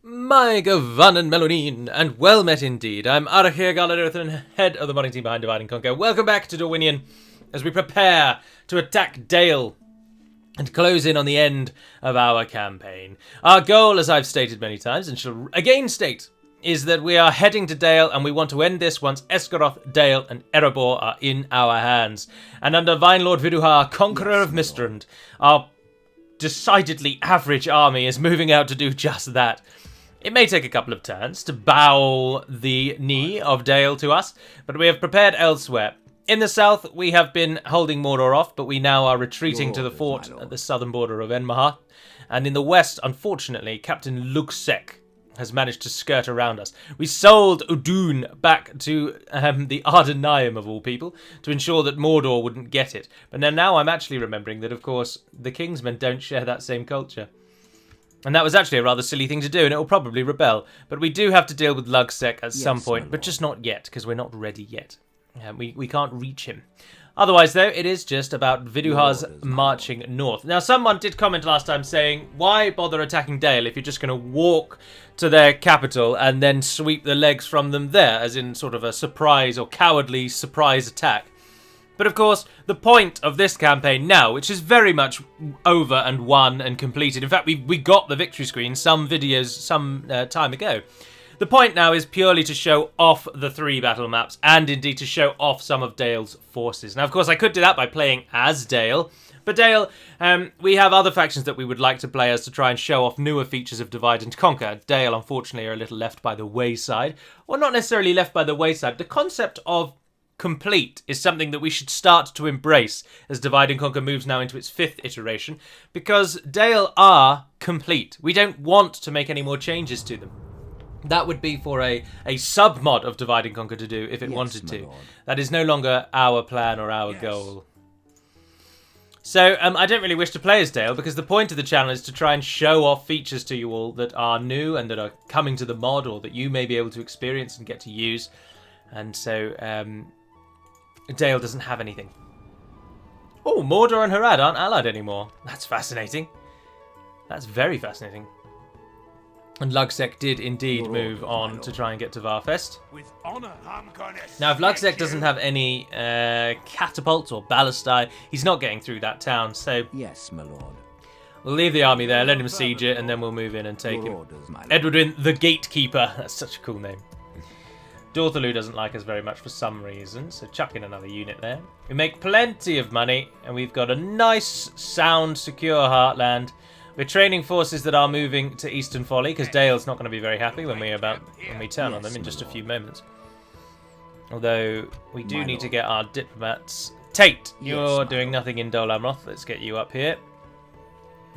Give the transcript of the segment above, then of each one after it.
My Gavan and Melonin, and well met indeed. I'm Arachir Galadothan, head of the modding team behind Divide and Conquer. Welcome back to Dorwinion as we prepare to attack Dale and close in on the end of our campaign. Our goal, as I've stated many times, and shall again state, is that we are heading to Dale and we want to end this once Esgaroth, Dale, and Erebor are in our hands. And under Vine Lord Viduhar, Conqueror of Mistrand, our decidedly average army is moving out to do just that. It may take a couple of turns to bow the knee of Dale to us, but we have prepared elsewhere. In the south, we have been holding Mordor off, but we now are retreating to the fort at the southern border of Enmahar. And in the west, unfortunately, Captain Lugsek has managed to skirt around us. We sold Udun back to the Ardenaim, of all people, to ensure that Mordor wouldn't get it. But now I'm actually remembering that, of course, the Kingsmen don't share that same culture. And that was actually a rather silly thing to do, and it will probably rebel. But we do have to deal with Lugsek at some point, but just not yet, because we're not ready yet. We can't reach him. Otherwise, though, it is just about Viduhar's marching north. Now, someone did comment last time saying, why bother attacking Dale if you're just going to walk to their capital and then sweep the legs from them there, as in sort of a surprise or cowardly surprise attack? But of course, the point of this campaign now, which is very much over and won and completed. In fact, we got the victory screen some time ago. The point now is purely to show off the 3 battle maps and indeed to show off some of Dale's forces. Now, of course, I could do that by playing as Dale. But Dale, we have other factions that we would like to play as to try and show off newer features of Divide and Conquer. Dale, unfortunately, are a little left by the wayside. Or not necessarily left by the wayside. The concept of complete is something that we should start to embrace as Divide and Conquer moves now into its 5th iteration, because Dale are complete. We don't want to make any more changes to them. That would be for a submod of Divide and Conquer to do if it wanted to. That is no longer our plan or our goal. So I don't really wish to play as Dale, because the point of the channel is to try and show off features to you all that are new and that are coming to the mod or that you may be able to experience and get to use. And so Dale doesn't have anything. Oh, Mordor and Harad aren't allied anymore. That's fascinating. That's very fascinating. And Lugsek did indeed move on to try and get to Varfest. Now, if Lugsek doesn't have any catapults or ballistae, he's not getting through that town, so yes, my lord. We'll leave the army there, let him siege it, and then we'll move in and take him. Edwardin the Gatekeeper. That's such a cool name. Dorthalu doesn't like us very much for some reason, so chuck in another unit there. We make plenty of money, and we've got a nice, sound, secure heartland. We're training forces that are moving to Eastern Folly, because Dale's not going to be very happy when we turn on them in just a few moments. Although, we do need to get our diplomats. Tate, you're doing nothing in Dol Amroth. Let's get you up here.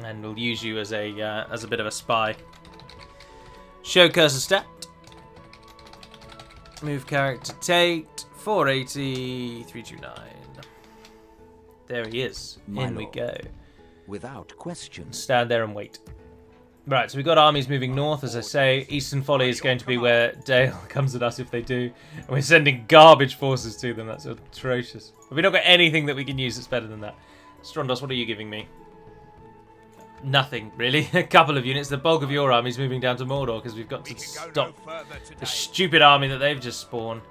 And we'll use you as a bit of a spy. Show cursor stat. Move character Tate, 480, 329. There he is. In we go. Without question. Stand there and wait. Right, so we've got armies moving north, as I say. Eastern Folly is going to be where Dale comes at us if they do. And we're sending garbage forces to them. That's atrocious. But we've not got anything that we can use that's better than that. Strondos, what are you giving me? Nothing, really. A couple of units. The bulk of your army is moving down to Mordor because we've got to stop the stupid army that they've just spawned.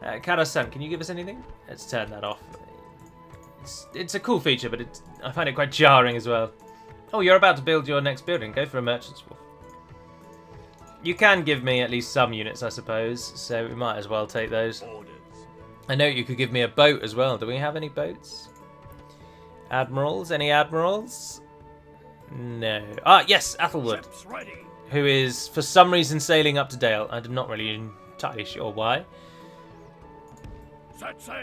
Karasan, can you give us anything? Let's turn that off. It's a cool feature, but I find it quite jarring as well. Oh, you're about to build your next building. Go for a merchant's wharf. You can give me at least some units, I suppose, so we might as well take those. I know you could give me a boat as well. Do we have any boats? Admirals? Any admirals? No. Ah, yes, Athelwood, who is, for some reason, sailing up to Dale. I'm not really entirely sure why.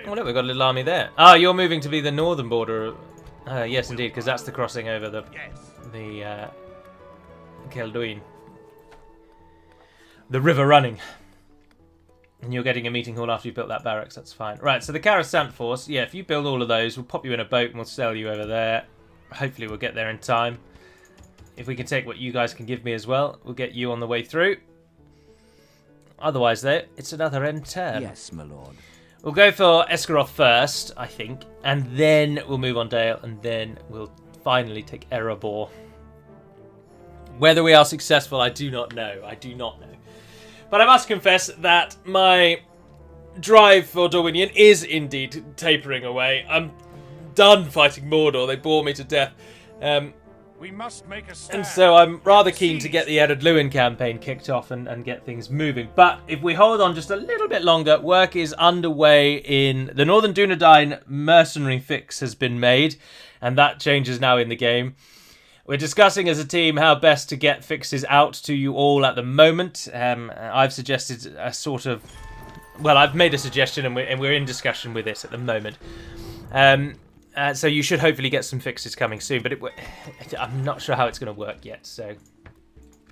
Oh, look, we've got a little army there. Ah, you're moving to be the northern border. Yes, indeed, because that's the crossing over the Kelduin. The river running. And you're getting a meeting hall after you built that barracks. That's fine. Right, so the Karasant force. Yeah, if you build all of those, we'll pop you in a boat and we'll sell you over there. Hopefully we'll get there in time. If we can take what you guys can give me as well, we'll get you on the way through. Otherwise, though, it's another end turn. Yes, my lord. We'll go for Esgaroth first, I think, and then we'll move on Dale, and then we'll finally take Erebor. Whether we are successful, I do not know. I do not know. But I must confess that my drive for Dorwinion is indeed tapering away. I'm done fighting Mordor. They bore me to death. We must make a stand. And so I'm rather keen to get the Ered Luin campaign kicked off and get things moving. But if we hold on just a little bit longer, work is underway in the Northern Dunedain mercenary fix has been made, and that change is now in the game. We're discussing as a team how best to get fixes out to you all at the moment. I've suggested a sort of... Well, I've made a suggestion and we're in discussion with this at the moment. So you should hopefully get some fixes coming soon, but I'm not sure how it's going to work yet, so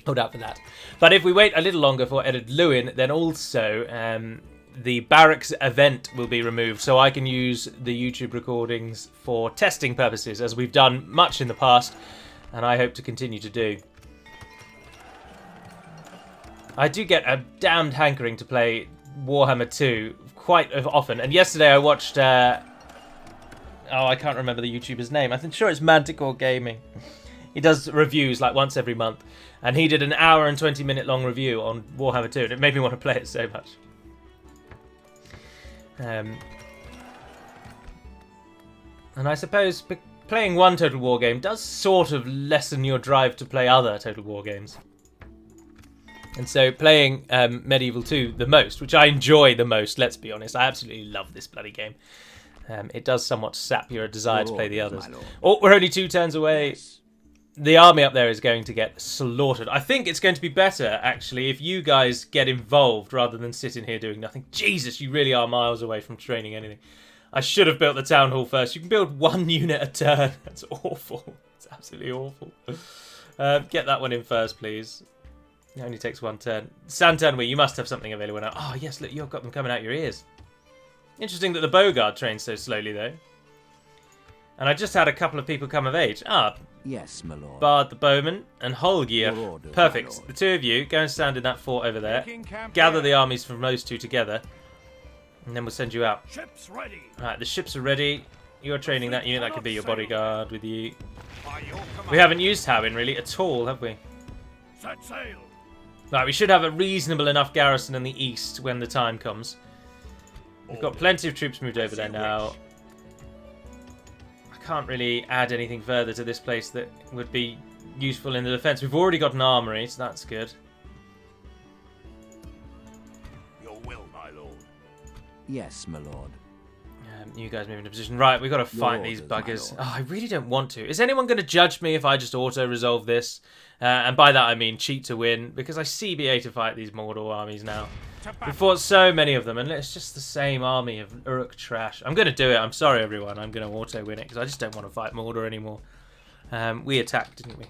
hold out for that. But if we wait a little longer for Ered Luin, then also the barracks event will be removed, so I can use the YouTube recordings for testing purposes, as we've done much in the past, and I hope to continue to do. I do get a damned hankering to play Warhammer 2 quite often, and yesterday I watched... I can't remember the YouTuber's name. I'm sure it's Manticore Gaming. He does reviews like once every month. And he did an hour and 20-minute long review on Warhammer 2. And it made me want to play it so much. And I suppose playing one Total War game does sort of lessen your drive to play other Total War games. And so playing Medieval 2 the most, which I enjoy the most, let's be honest. I absolutely love this bloody game. It does somewhat sap your desire to play the others. Oh, we're only 2 turns away. Yes. The army up there is going to get slaughtered. I think it's going to be better, actually, if you guys get involved rather than sitting here doing nothing. Jesus, you really are miles away from training anything. I should have built the town hall first. You can build 1 unit a turn. That's awful. It's absolutely awful. Get that one in first, please. It only takes 1 turn. Santanwi, you must have something available now. Oh, yes, look, you've got them coming out your ears. Interesting that the Bogard trains so slowly, though. And I just had a couple of people come of age. Yes, my lord. Bard the Bowman and Holgeir. Perfect. The 2 of you go and stand in that fort over there. Gather the armies from those 2 together. And then we'll send you out. Ships ready. Right, the ships are ready. You're training that unit. That could be your bodyguard with you. We haven't used Howin really at all, have we? Set sail. Right, we should have a reasonable enough garrison in the east when the time comes. We've got plenty of troops moved over there now. I can't really add anything further to this place that would be useful in the defence. We've already got an armoury, so that's good. Your will, my lord. Yes, my lord. You guys move into position. Right, we've got to fight these buggers. Oh, I really don't want to. Is anyone going to judge me if I just auto-resolve this? And by that I mean cheat to win, because I CBA to fight these Mordor armies now. We fought so many of them, and it's just the same army of Uruk trash. I'm going to do it. I'm sorry, everyone. I'm going to auto-win it, because I just don't want to fight Mordor anymore. We attacked, didn't we?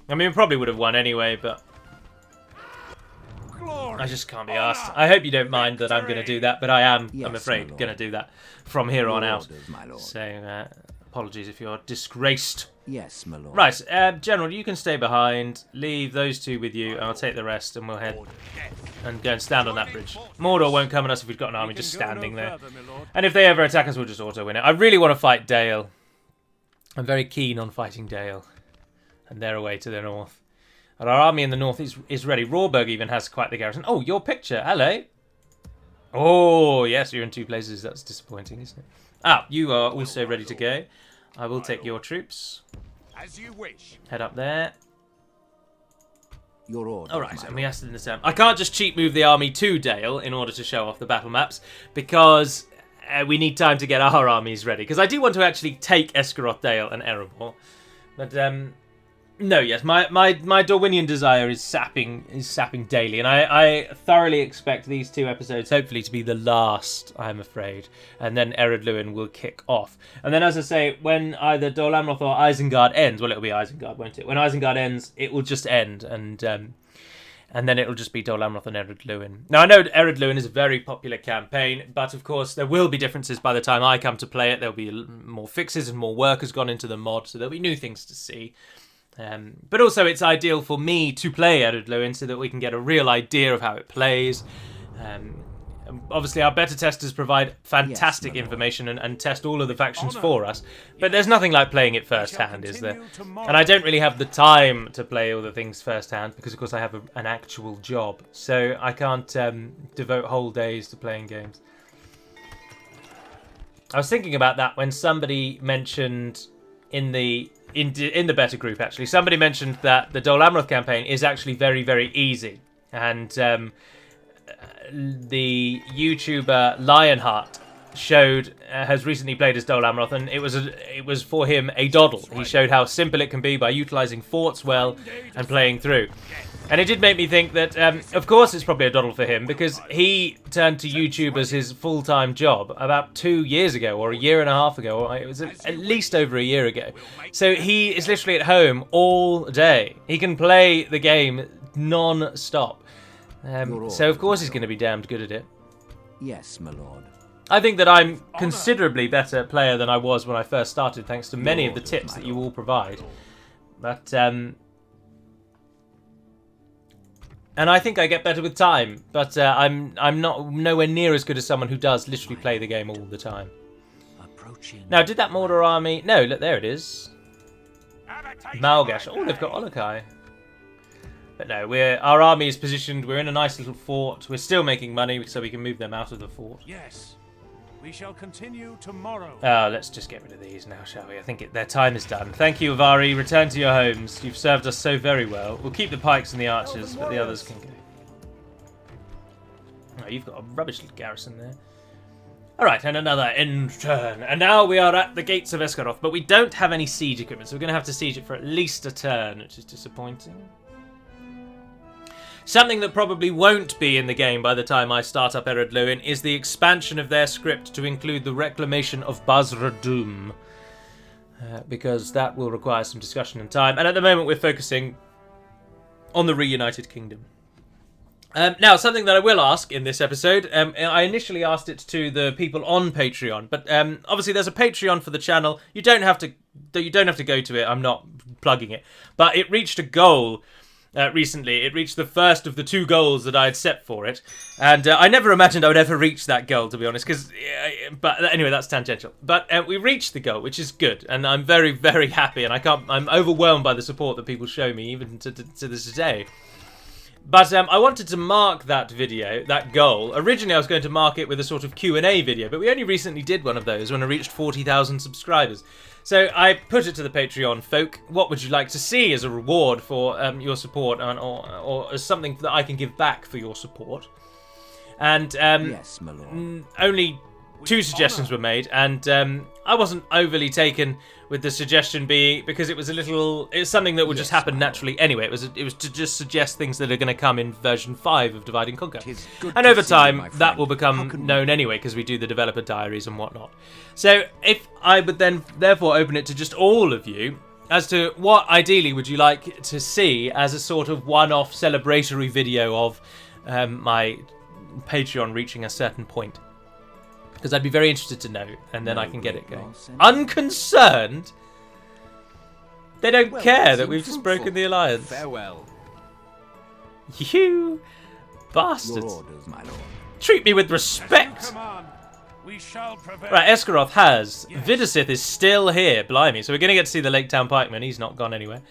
I mean, we probably would have won anyway, but... I just can't be asked. I hope you don't mind that I'm going to do that, but I am, I'm afraid, going to do that from here on out. So, apologies if you're disgraced. Yes, my lord. Right, General, you can stay behind. Leave those 2 with you, and I'll take the rest, and we'll head and go and stand on that bridge. Mordor won't come at us if we've got an army just standing there. And if they ever attack us, we'll just auto-win it. I really want to fight Dale. I'm very keen on fighting Dale. And they're away to the north. And our army in the north is ready. Rawberg even has quite the garrison. Oh, your picture. Hello. Oh, yes, you're in 2 places. That's disappointing, isn't it? Ah, you are also ready to go. I will take your troops. As you wish. Head up there. Your order. All right, and we asked in the sound. I can't just cheat move the army to Dale in order to show off the battle maps, because we need time to get our armies ready. Because I do want to actually take Esgaroth, Dale, and Erebor. But no, yes, my Dorwinion desire is sapping daily, and I thoroughly expect these 2 episodes hopefully to be the last, I'm afraid, and then Ered Luin will kick off. And then, as I say, when either Dol Amroth or Isengard ends, well, it'll be Isengard, won't it? When Isengard ends, it will just end, and then it'll just be Dol Amroth and Ered Luin. Now, I know Ered Luin is a very popular campaign, but of course there will be differences by the time I come to play it. There'll be more fixes and more work has gone into the mod, so there'll be new things to see. But also it's ideal for me to play Ered Luin so that we can get a real idea of how it plays. Obviously, our beta testers provide fantastic information and test all of the factions for us, but there's nothing like playing it firsthand, is there? And I don't really have the time to play all the things firsthand because, of course, I have an actual job, so I can't devote whole days to playing games. I was thinking about that when somebody mentioned in the beta group, actually, somebody mentioned that the Dol Amroth campaign is actually very, very easy, and the YouTuber Lionheart has recently played as Dol Amroth, and it was for him a doddle. He showed how simple it can be by utilising forts well and playing through. And it did make me think that, of course, it's probably a doddle for him because he turned to YouTube as his full-time job about 2 years ago, or a year and a half ago, or it was at least over a year ago. So he is literally at home all day. He can play the game non-stop. So of course he's going to be damned good at it. Yes, my lord. I think that I'm considerably better player than I was when I first started, thanks to many of the tips that you all provide. But and I think I get better with time. But I'm not nowhere near as good as someone who does literally play the game all the time. Now, did that Mordor army? No, look, there it is. Malgash. Oh, they've got Olokai. But no, our army is positioned. We're in a nice little fort. We're still making money, so we can move them out of the fort. Yes, we shall continue tomorrow. Let's just get rid of these now, shall we? I think their time is done. Thank you, Avari. Return to your homes. You've served us so very well. We'll keep the pikes and the archers, but the others can go. Oh, you've got a rubbish little garrison there. All right, and another end turn. And now we are at the gates of Esgaroth, but we don't have any siege equipment, so we're going to have to siege it for at least a turn, which is disappointing. Something that probably won't be in the game by the time I start up Erod Luin is the expansion of their script to include the reclamation of Basra-Dûm, because that will require some discussion and time. And at the moment we're focusing on the reunited kingdom. Now, something that I will ask in this episode, I initially asked it to the people on Patreon, but obviously there's a Patreon for the channel. You don't have to go to it. I'm not plugging it, but it reached a goal. Recently, it reached the first of the 2 goals that I had set for it, and I never imagined I would ever reach that goal, to be honest. But anyway, that's tangential. But we reached the goal, which is good, and I'm very, very happy. And I'm overwhelmed by the support that people show me, even to this day. But I wanted to mark that video, that goal. Originally, I was going to mark it with a sort of Q&A video, but we only recently did one of those when I reached 40,000 subscribers. So I put it to the Patreon folk. What would you like to see as a reward for your support, or as something that I can give back for your support? And Yes, my lord. Only 2 suggestions were made, and I wasn't overly taken with the suggestion because it was something that would just happen naturally anyway. It was to just suggest things that are going to come in version 5 of Divide and Conquer. And over time, that will become known anyway, because we do the developer diaries and whatnot. So if I would then therefore open it to just all of you, as to what ideally would you like to see as a sort of one-off celebratory video of my Patreon reaching a certain point. Because I'd be very interested to know, and then I can get it going. Unconcerned? They don't care that we've just broken the alliance. Farewell. You bastards. Your orders, my lord. Treat me with respect. Command, we shall prevail. Right, Esgaroth has. Vidasith is still here. Blimey. So we're going to get to see the Lake Town Pikeman. He's not gone anywhere.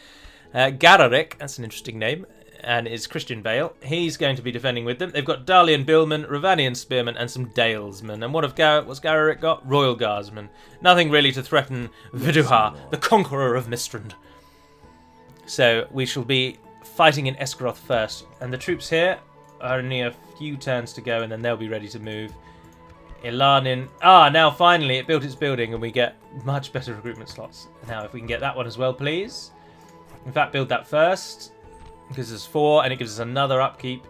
Gararic, that's an interesting name, and is Christian Vale. He's going to be defending with them. They've got Dalian Billmen, Ravanian Spearmen, and some Dalesmen. And what's Gararic got? Royal Guardsmen. Nothing really to threaten Viduha, the conqueror of Mistrand. So we shall be fighting in Esgaroth first. And the troops here are only a few turns to go, and then they'll be ready to move. Ilanin. Now finally it built its building, and we get much better recruitment slots. Now if we can get that one as well, please. In fact, build that first. It gives us 4, and it gives us another upkeep.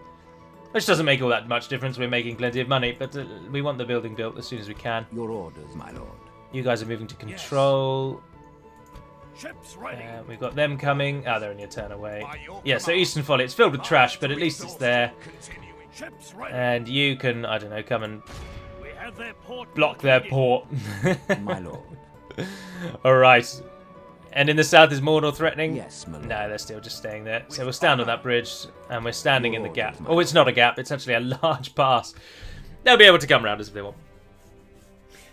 Which doesn't make all that much difference. We're making plenty of money, but we want the building built as soon as we can. Your orders, my lord. You guys are moving to control. Ships ready. We've got them coming. They're only a turn away. Yeah, so Eastern Folly. It's filled with trash, but at least it's there. Ships ready. And you can, I don't know, come and We have their port block their port. My lord. Alright. And in the south is Mordor threatening? Yes, my lord. No, they're still just staying there. So we'll stand on that bridge, and we're standing in the gap. Oh, it's not a gap. It's actually a large pass. they'll be able to come around us if they want.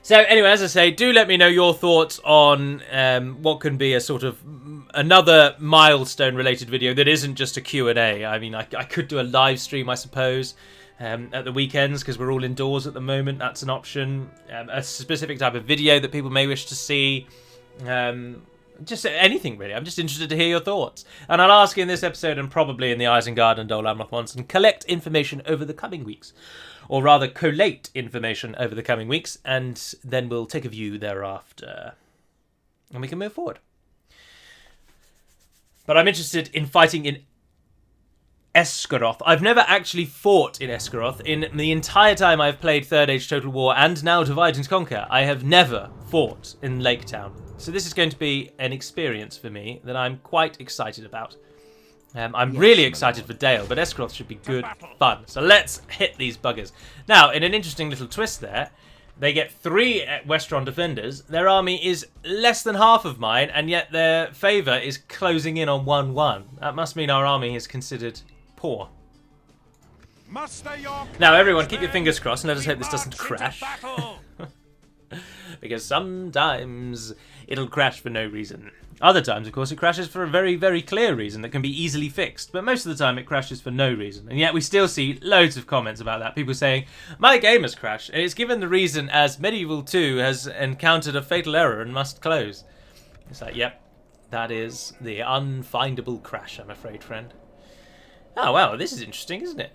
So anyway, as I say, do let me know your thoughts on what can be a sort of another milestone-related video that isn't just a Q&A. I mean, I could do a live stream, I suppose, at the weekends because we're all indoors at the moment. That's an option. A specific type of video that people may wish to see. Just anything, really. I'm just interested to hear your thoughts. And I'll ask in this episode and probably in the Isengard and Dol Amroth ones and collect information over the coming weeks. Or rather, collate information over the coming weeks, and then we'll take a view thereafter. And we can move forward. But I'm interested in fighting in Esgaroth. I've never actually fought in Esgaroth. In the entire time I've played Third Age Total War and now Divide and Conquer, I have never fought in Lake Town. So this is going to be an experience for me that I'm quite excited about. I'm really excited for Dale, but Esgaroth should be good fun. So let's hit these buggers. Now, in an interesting little twist there, they get 3 Westron defenders. Their army is less than half of mine, and yet their favour is closing in on 1-1. That must mean our army is considered poor. Now, everyone, keep your fingers crossed, and let us hope this doesn't crash. Because sometimes it'll crash for no reason. Other times, of course, it crashes for a very, very clear reason that can be easily fixed. But most of the time, it crashes for no reason. And yet we still see loads of comments about that. People saying, my game has crashed. And it's given the reason as Medieval 2 has encountered a fatal error and must close. It's like, yep, that is the unfindable crash, I'm afraid, friend. Oh, wow, this is interesting, isn't it?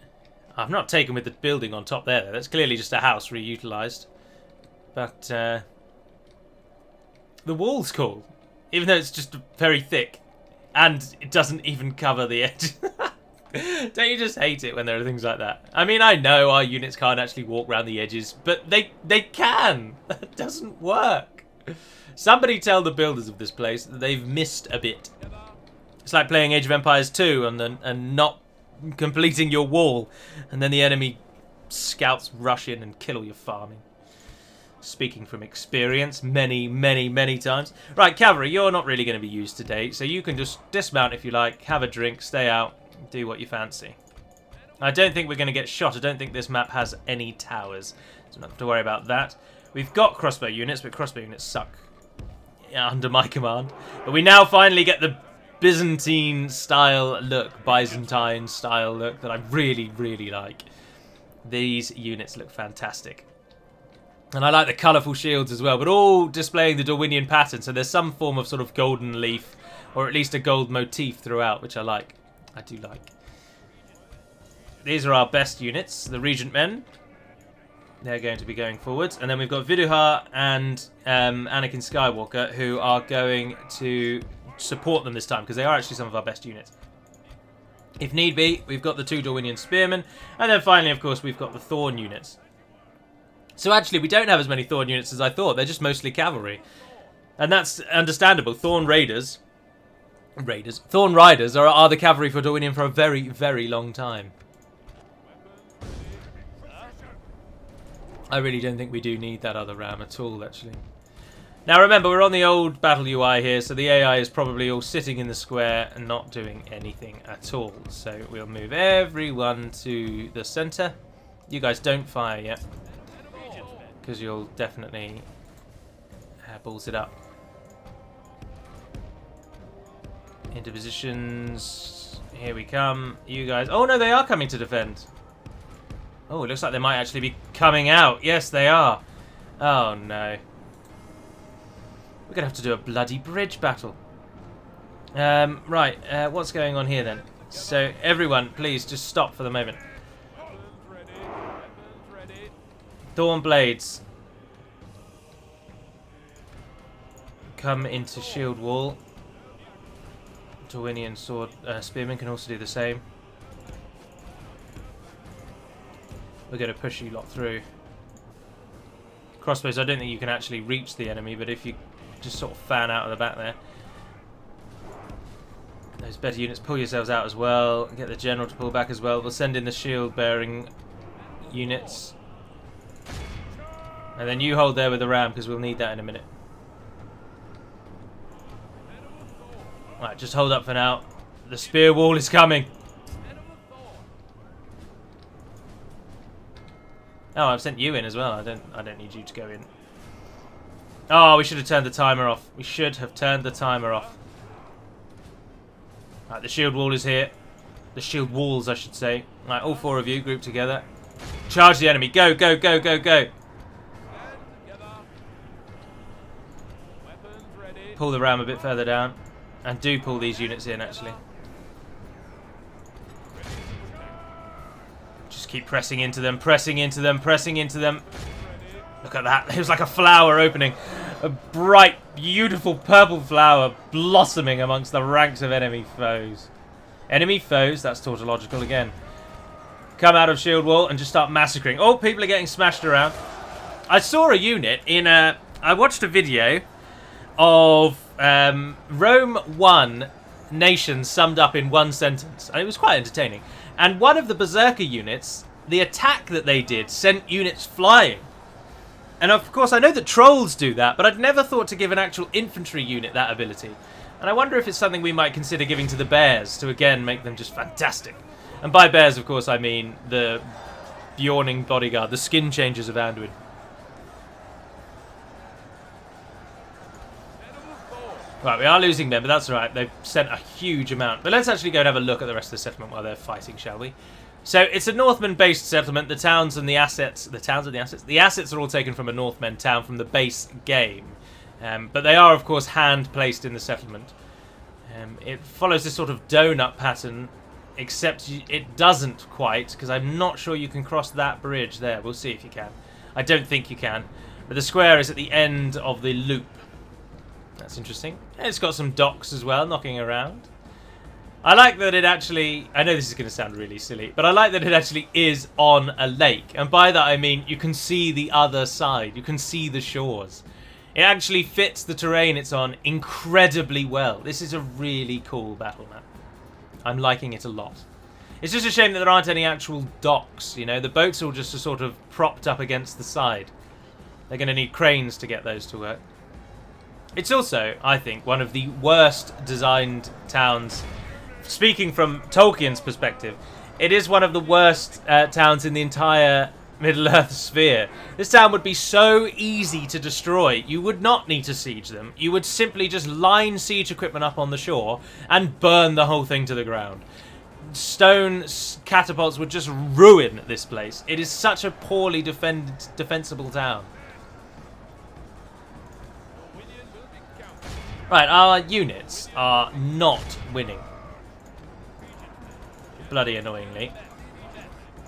I've not taken with the building on top there, though. That's clearly just a house reutilised. But the wall's cool. Even though it's just very thick. And it doesn't even cover the edge. Don't you just hate it when there are things like that? I mean, I know our units can't actually walk around the edges, but they can. That doesn't work. Somebody tell the builders of this place that they've missed a bit. It's like playing Age of Empires 2 and not completing your wall. And then the enemy scouts rush in and kill all your farming. Speaking from experience, many, many, many times. Right, cavalry, you're not really going to be used today, so you can just dismount if you like, have a drink, stay out, do what you fancy. I don't think we're going to get shot. I don't think this map has any towers, so not have to worry about that. We've got crossbow units, but crossbow units suck under my command. But we now finally get the Byzantine-style look, Byzantine-style look that I really, really like. These units look fantastic. And I like the colourful shields as well, but all displaying the Dorwinion pattern, so there's some form of sort of golden leaf, or at least a gold motif throughout, which I like. I do like. These are our best units, the Regent men. They're going to be going forwards. And then we've got Viduhar and Anakin Skywalker, who are going to support them this time, because they are actually some of our best units. If need be, we've got the 2 Dorwinion spearmen, and then finally, of course, we've got the Thorn units. So actually, we don't have as many Thorn units as I thought. They're just mostly cavalry. And that's understandable. Thorn Riders are the cavalry for Dorwinion for a very, very long time. I really don't think we do need that other ram at all, actually. Now remember, we're on the old battle UI here, so the AI is probably all sitting in the square and not doing anything at all. So we'll move everyone to the centre. You guys don't fire yet, because you'll definitely balls it up. Into positions. Here we come. You guys. Oh no, they are coming to defend. Oh, it looks like they might actually be coming out. Yes, they are. Oh no. We're going to have to do a bloody bridge battle. Right, what's going on here then? So, everyone, please, just stop for the moment. Thorn Blades. Come into shield wall. Dorwinion sword spearmen can also do the same. We're going to push you lot through. Crossbows, I don't think you can actually reach the enemy, but if you just sort of fan out of the back there. Those better units, pull yourselves out as well. Get the general to pull back as well. We'll send in the shield-bearing units. And then you hold there with the ram, because we'll need that in a minute. Right, just hold up for now. The spear wall is coming. Oh, I've sent you in as well. I don't need you to go in. Oh, we should have turned the timer off. We should have turned the timer off. Right, the shield wall is here. The shield walls, I should say. Right, all 4 of you grouped together. Charge the enemy. Go, go, go, go, go. Pull the ram a bit further down. And do pull these units in, actually. Just keep pressing into them, pressing into them, pressing into them. Look at that. It was like a flower opening. A bright, beautiful purple flower blossoming amongst the ranks of enemy foes. Enemy foes, that's tautological again. Come out of shield wall and just start massacring. Oh, people are getting smashed around. I saw a unit in a... I watched a video of Rome 1 nations summed up in one sentence. And it was quite entertaining. And one of the Berserker units, the attack that they did sent units flying. And of course, I know that trolls do that, but I'd never thought to give an actual infantry unit that ability. And I wonder if it's something we might consider giving to the bears to, again, make them just fantastic. And by bears, of course, I mean the yawning bodyguard, the skin changers of Anduin. Right, we are losing them, but that's all right. They've sent a huge amount. But let's actually go and have a look at the rest of the settlement while they're fighting, shall we? So it's a Northman-based settlement. The towns and the assets... The towns and the assets? The assets are all taken from a Northmen town from the base game. But they are, of course, hand-placed in the settlement. It follows this sort of donut pattern, except it doesn't quite, because I'm not sure you can cross that bridge there. We'll see if you can. I don't think you can. But the square is at the end of the loop. That's interesting. And it's got some docks as well, knocking around. I like that it actually... I know this is going to sound really silly, but I like that it actually is on a lake. And by that I mean you can see the other side. You can see the shores. It actually fits the terrain it's on incredibly well. This is a really cool battle map. I'm liking it a lot. It's just a shame that there aren't any actual docks, you know. The boats are all just sort of propped up against the side. They're going to need cranes to get those to work. It's also, I think, one of the worst designed towns. Speaking from Tolkien's perspective, it is one of the worst towns in the entire Middle-earth sphere. This town would be so easy to destroy. You would not need to siege them. You would simply just line siege equipment up on the shore and burn the whole thing to the ground. Stone catapults would just ruin this place. It is such a poorly defensible town. Right, our units are not winning. Bloody annoyingly.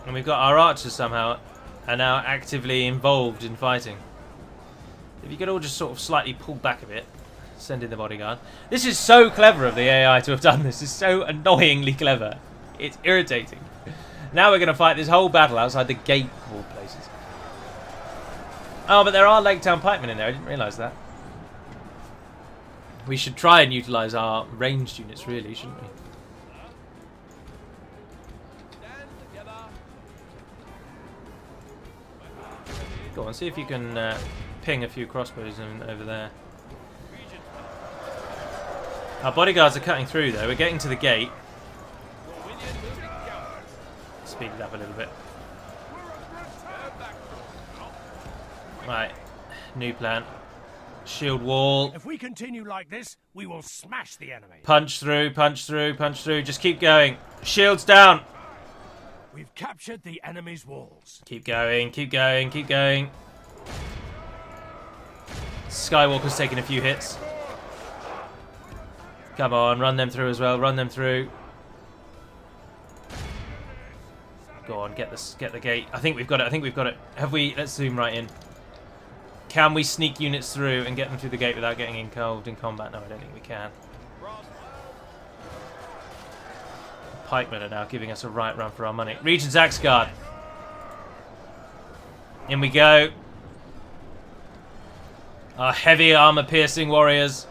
And we've got our archers somehow are now actively involved in fighting. If you could all just sort of slightly pull back a bit, send in the bodyguard. This is so clever of the AI to have done this. It's so annoyingly clever. It's irritating. Now we're going to fight this whole battle outside the gate of all places. Oh, but there are Lake Town pikemen in there. I didn't realise that. We should try and utilise our ranged units, really, shouldn't we? Go on, see if you can ping a few crossbows over there. Our bodyguards are cutting through, though. We're getting to the gate. Speed it up a little bit. Right, new plan. Shield wall. If we continue like this, we will smash the enemy. Punch through, punch through, punch through. Just keep going. Shields down. We've captured the enemy's walls. Keep going, keep going, keep going. Skywalker's taking a few hits. Come on, run them through as well. Run them through. Go on, get the gate. I think we've got it. I think we've got it. Have we? Let's zoom right in. Can we sneak units through and get them through the gate without getting involved in combat? No, I don't think we can. Pikemen are now giving us a right run for our money. Regent's Axe Guard. In we go. Our heavy armor-piercing warriors.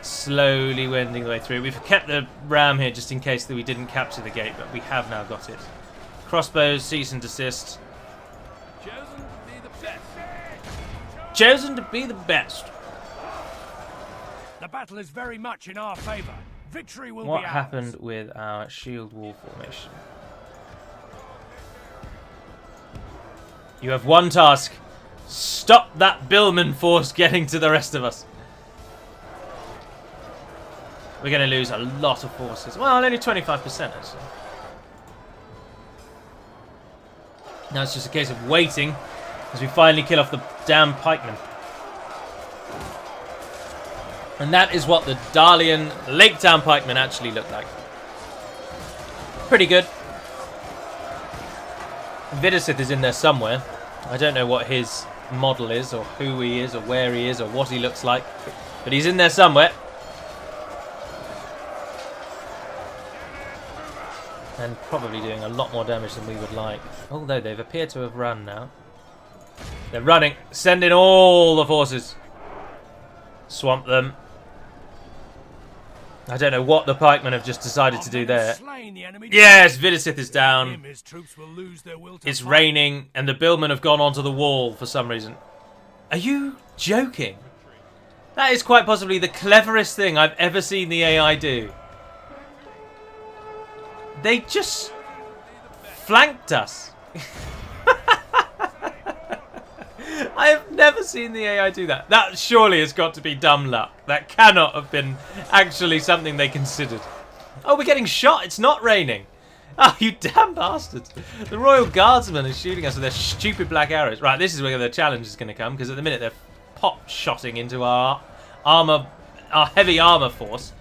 Slowly wending the way through. We've kept the ram here just in case that we didn't capture the gate, but we have now got it. Crossbows, cease and desist. Chosen to be the best. The battle is very much in our favour. Victory will be ours. What happened with our shield wall formation? You have one task. Stop that Billman force getting to the rest of us. We're going to lose a lot of forces. Well, only 25% actually. Now it's just a case of waiting as we finally kill off the damn pikemen. And that is what the Darlian Lake Town pikemen actually look like. Pretty good. Vindsvept is in there somewhere. I don't know what his model is, or who he is, or where he is, or what he looks like. But he's in there somewhere. And probably doing a lot more damage than we would like. Although they've appeared to have run now. They're running. Send in all the forces. Swamp them. I don't know what the pikemen have just decided to do there. Yes, Vindsvept is down. It's raining, and the billmen have gone onto the wall for some reason. Are you joking? That is quite possibly the cleverest thing I've ever seen the AI do. They just flanked us. I have never seen the AI do that. That surely has got to be dumb luck. That cannot have been actually something they considered. Oh, we're getting shot. It's not raining. Oh, you damn bastards. The Royal Guardsmen are shooting us with their stupid black arrows. Right, this is where the challenge is going to come, because at the minute they're pop-shotting into our armor, our heavy armor force.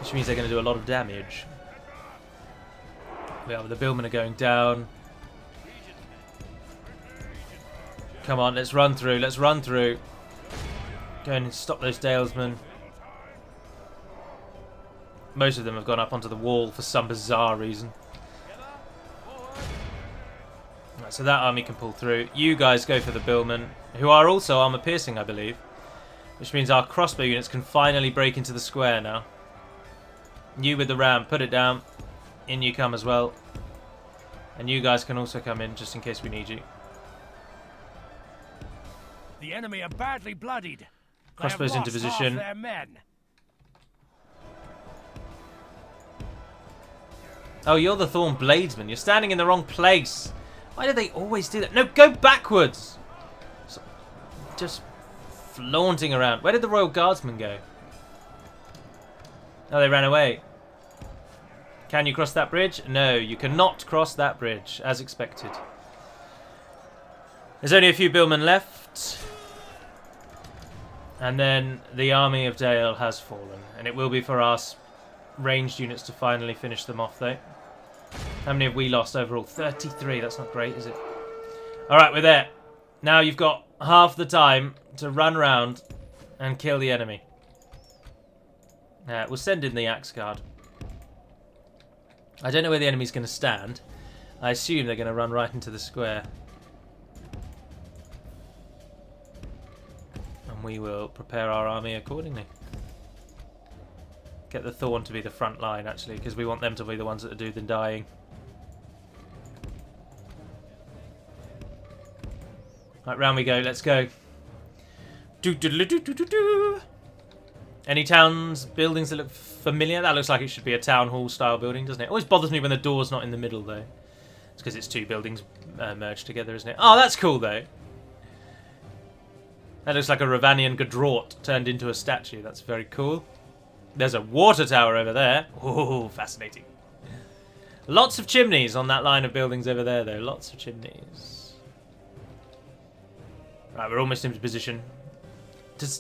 Which means they're going to do a lot of damage. Yeah, the billmen are going down. Come on, let's run through. Let's run through. Go and stop those Dalesmen. Most of them have gone up onto the wall for some bizarre reason. Right, so that army can pull through. You guys go for the billmen, who are also armor piercing, I believe. Which means our crossbow units can finally break into the square now. You with the ram, put it down. In you come as well. And you guys can also come in just in case we need you. The enemy are badly bloodied. Crossbows into position. Their men. Oh, you're the Thorn Bladesman. You're standing in the wrong place. Why do they always do that? No, go backwards. Just flaunting around. Where did the Royal Guardsmen go? Oh, they ran away. Can you cross that bridge? No, you cannot cross that bridge, as expected. There's only a few billmen left. And then the army of Dale has fallen. And it will be for our ranged units to finally finish them off, though. How many have we lost overall? 33. That's not great, is it? Alright, we're there. Now you've got half the time to run round and kill the enemy. We'll send in the Axe Guard. I don't know where the enemy's going to stand. I assume they're going to run right into the square. And we will prepare our army accordingly. Get the Thorn to be the front line, actually, because we want them to be the ones that do the dying. Right, round we go. Let's go. Do-do-do-do-do-do-do. Any towns, buildings that look familiar? That looks like it should be a town hall style building, doesn't it? Always bothers me when the door's not in the middle, though. It's because it's two buildings merged together, isn't it? Oh, that's cool, though. That looks like a Ravanian Gadrort turned into a statue. That's very cool. There's a water tower over there. Oh, fascinating. Lots of chimneys on that line of buildings over there, though. Lots of chimneys. Right, we're almost into position.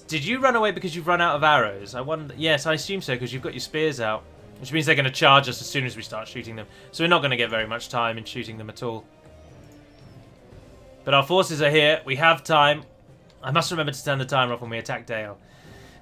Did you run away because you've run out of arrows? I wonder. Yes, I assume so, because you've got your spears out. Which means they're going to charge us as soon as we start shooting them. So we're not going to get very much time in shooting them at all. But our forces are here. We have time. I must remember to turn the timer off when we attack Dale.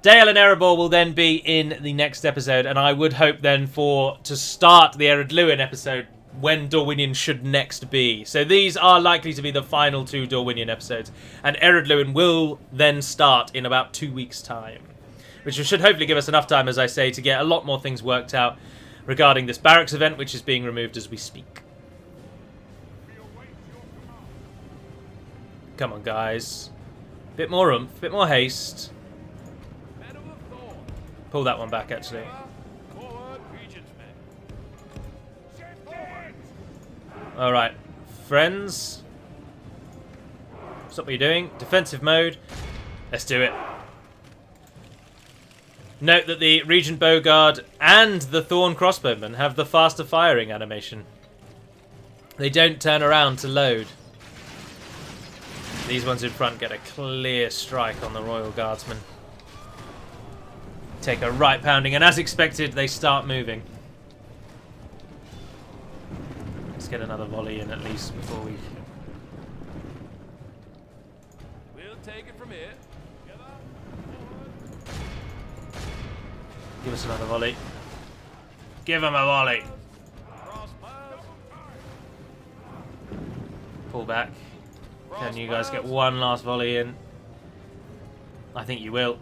Dale and Erebor will then be in the next episode. And I would hope then to start the Eredluin episode when Dorwinion should next be. So these are likely to be the final two Dorwinion episodes. And Eredluin will then start in about 2 weeks' time. Which should hopefully give us enough time, as I say, to get a lot more things worked out regarding this barracks event, which is being removed as we speak. Come on, guys. Bit more oomph, bit more haste. Pull that one back, actually. Alright. friends. Stop what you're doing. Defensive mode. Let's do it. Note that the Regent Bowguard and the Thorn Crossbowmen have the faster firing animation. They don't turn around to load. These ones in front get a clear strike on the Royal Guardsmen. Take a right pounding, and as expected, they start moving. Let's get another volley in at least before we... We'll take it from here. Give us another volley. Give him a volley. Pull back. Can you guys get one last volley in? I think you will.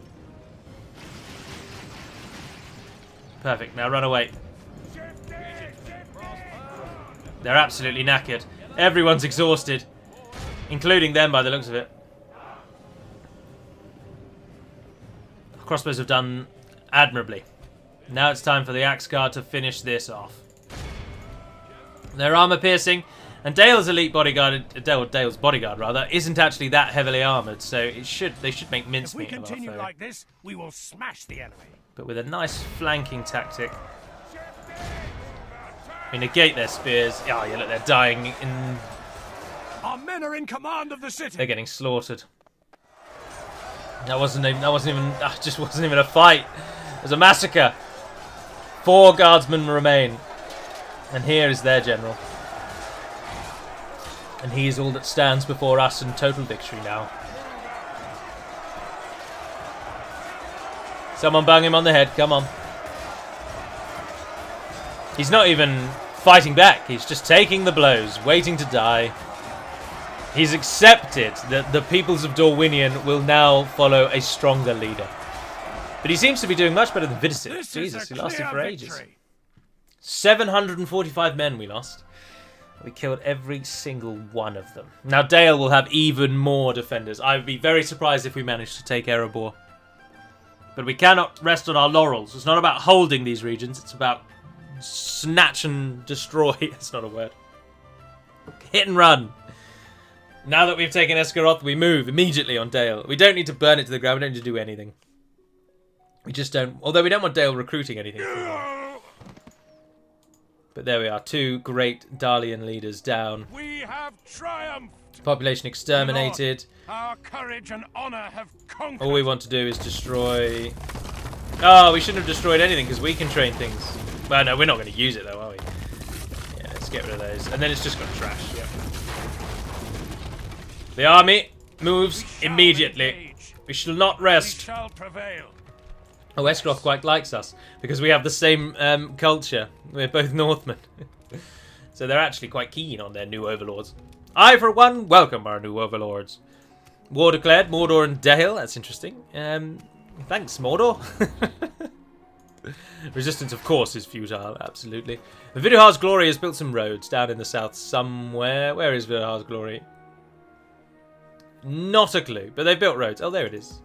Perfect. Now run away. They're absolutely knackered. Everyone's exhausted. Including them by the looks of it. Crossbows have done admirably. Now it's time for the Axe Guard to finish this off. Their armor piercing, and Dale's elite bodyguard, Dale's bodyguard rather, isn't actually that heavily armored, so they should make mincemeat of our foe. If we continue like this, we will smash the enemy. But with a nice flanking tactic, we negate their spears. Oh yeah, look, they're dying in. Our men are in command of the city. They're getting slaughtered. That wasn't even a fight. It was a massacre. 4 guardsmen remain. And here is their general. And he is all that stands before us in total victory now. Someone bang him on the head, come on. He's not even fighting back, he's just taking the blows, waiting to die. He's accepted that the peoples of Dorwinion will now follow a stronger leader. But he seems to be doing much better than Vindsvept. Jesus, he lasted for ages. 745 men we lost. We killed every single one of them. Now Dale will have even more defenders. I would be very surprised if we managed to take Erebor. But we cannot rest on our laurels. It's not about holding these regions. It's about snatch and destroy. That's not a word. Hit and run. Now that we've taken Esgaroth, we move immediately on Dale. We don't need to burn it to the ground. We don't need to do anything. We just don't... Although we don't want Dale recruiting anything. But there we are. 2 great Dalian leaders down. We have triumphed. Population exterminated. Our courage and honor have conquered. All we want to do is destroy... Oh, we shouldn't have destroyed anything because we can train things. Well, no, we're not going to use it though, are we? Yeah, let's get rid of those. And then it's just got trash. Yeah. The army moves immediately. We shall not rest. We shall prevail. Oh, Esgaroth quite likes us because we have the same culture. We're both Northmen. So they're actually quite keen on their new overlords. I, for one, welcome our new overlords. War declared, Mordor and Dale. That's interesting. Thanks, Mordor. Resistance, of course, is futile. Absolutely. Viduhar's Glory has built some roads down in the south somewhere. Where is Viduhar's Glory? Not a clue, but they've built roads. Oh, there it is.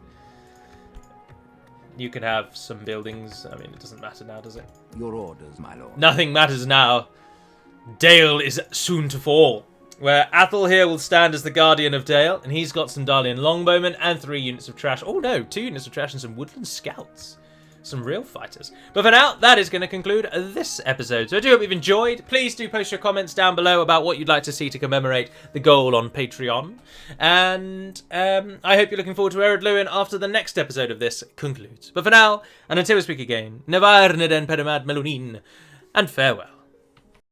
You can have some buildings. I mean, it doesn't matter now, does it? Your orders, my lord. Nothing matters now. Dale is soon to fall. Where Athel here will stand as the guardian of Dale, and he's got some Dalian longbowmen and 3 units of trash. Oh no, 2 units of trash and some woodland scouts. Some real fighters. But for now, that is going to conclude this episode. So I do hope you've enjoyed. Please do post your comments down below about what you'd like to see to commemorate the goal on Patreon. And I hope you're looking forward to Ered Luin after the next episode of this concludes. But for now, and until we speak again, Nevar Neden Pedamad Melunin, and farewell.